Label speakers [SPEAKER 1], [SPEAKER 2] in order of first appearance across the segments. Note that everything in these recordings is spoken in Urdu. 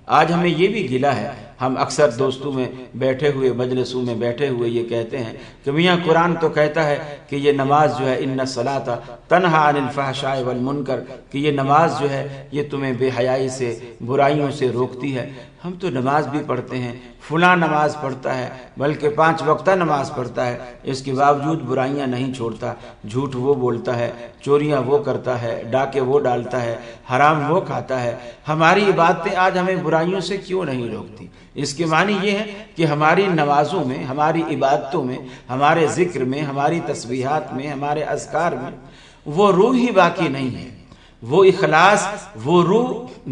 [SPEAKER 1] آج ہمیں یہ بھی گلہ ہے، ہم اکثر دوستوں میں بیٹھے ہوئے، مجلسوں میں بیٹھے ہوئے یہ کہتے ہیں کہ میاں قرآن تو کہتا ہے کہ یہ نماز جو ہے ان الصلاۃ تنہی عن الفحشاء والمنکر، کہ یہ نماز جو ہے یہ تمہیں بے حیائی سے، برائیوں سے روکتی ہے۔ ہم تو نماز بھی پڑھتے ہیں، فلاں نماز پڑھتا ہے، بلکہ 5 وقتہ نماز پڑھتا ہے، اس کے باوجود برائیاں نہیں چھوڑتا، جھوٹ وہ بولتا ہے، چوریاں وہ کرتا ہے، ڈاکے وہ ڈالتا ہے، حرام وہ کھاتا ہے۔ ہماری عبادتیں آج ہمیں برائیوں سے کیوں نہیں روکتی؟ اس کے معنی یہ ہے کہ ہماری نمازوں میں، ہماری عبادتوں میں، ہمارے ذکر میں، ہماری تسبیحات میں، ہمارے اذکار میں وہ روح ہی باقی نہیں ہے، وہ اخلاص، وہ روح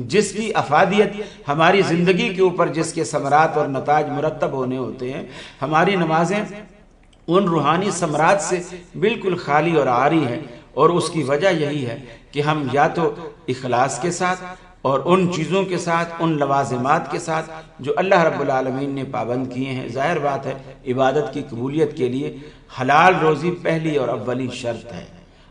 [SPEAKER 1] جس کی افادیت ہماری زندگی کے اوپر، جس کے ثمرات اور نتائج مرتب ہونے ہوتے ہیں، ہماری نمازیں ان روحانی ثمرات سے بالکل خالی اور عاری ہیں۔ اور اس کی وجہ یہی ہے کہ ہم یا تو اخلاص کے ساتھ اور ان چیزوں کے ساتھ، ان لوازمات کے ساتھ جو اللہ رب العالمین نے پابند کیے ہیں۔ ظاہر بات ہے عبادت کی قبولیت کے لیے حلال روزی پہلی اور اولین شرط ہے۔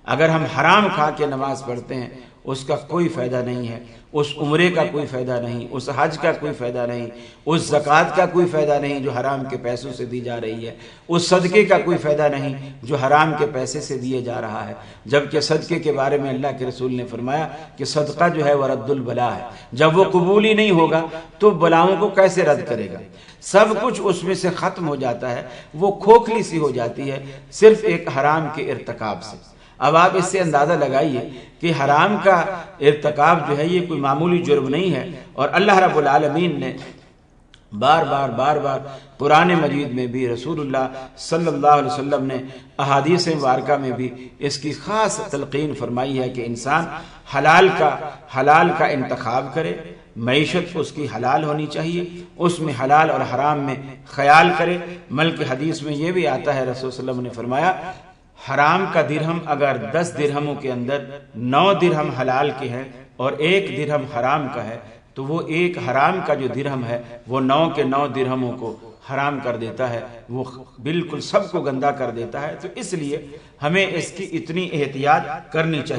[SPEAKER 1] اگر ہم حرام کھا کے نماز پڑھتے ہیں اس کا کوئی فائدہ نہیں ہے، اس عمرے کا کوئی فائدہ نہیں، اس حج کا کوئی فائدہ نہیں، اس زکوٰۃ کا کوئی فائدہ نہیں جو حرام کے پیسوں سے دی جا رہی ہے، اس صدقے کا کوئی فائدہ نہیں جو حرام کے پیسے سے دیے جا رہا ہے۔ جبکہ صدقے کے بارے میں اللہ کے رسول نے فرمایا کہ صدقہ جو ہے وہ رد البلا ہے، جب وہ قبول ہی نہیں ہوگا تو بلاؤں کو کیسے رد کرے گا؟ سب کچھ اس میں سے ختم ہو جاتا ہے، وہ کھوکھلی سی ہو جاتی ہے صرف ایک حرام کے ارتکاب سے۔ اب آپ اس سے اندازہ لگائیے کہ حرام کا ارتکاب جو ہے یہ کوئی معمولی جرم نہیں ہے، اور اللہ رب العالمین نے بار بار قرآن مجید میں بھی، رسول اللہ صلی اللہ علیہ وسلم نے احادیث مبارکہ میں بھی اس کی خاص تلقین فرمائی ہے کہ انسان حلال کا انتخاب کرے، معیشت اس کی حلال ہونی چاہیے، اس میں حلال اور حرام میں خیال کرے۔ بلکہ حدیث میں یہ بھی آتا ہے، رسول صلی اللہ علیہ وسلم نے فرمایا حرام کا درہم اگر 10 درہموں کے اندر 9 درہم حلال کے ہیں اور 1 درہم حرام کا ہے تو وہ ایک حرام کا جو درہم ہے وہ 9 کے 9 درہموں کو حرام کر دیتا ہے، وہ بالکل سب کو گندہ کر دیتا ہے۔ تو اس لیے ہمیں اس کی اتنی احتیاط کرنی چاہیے۔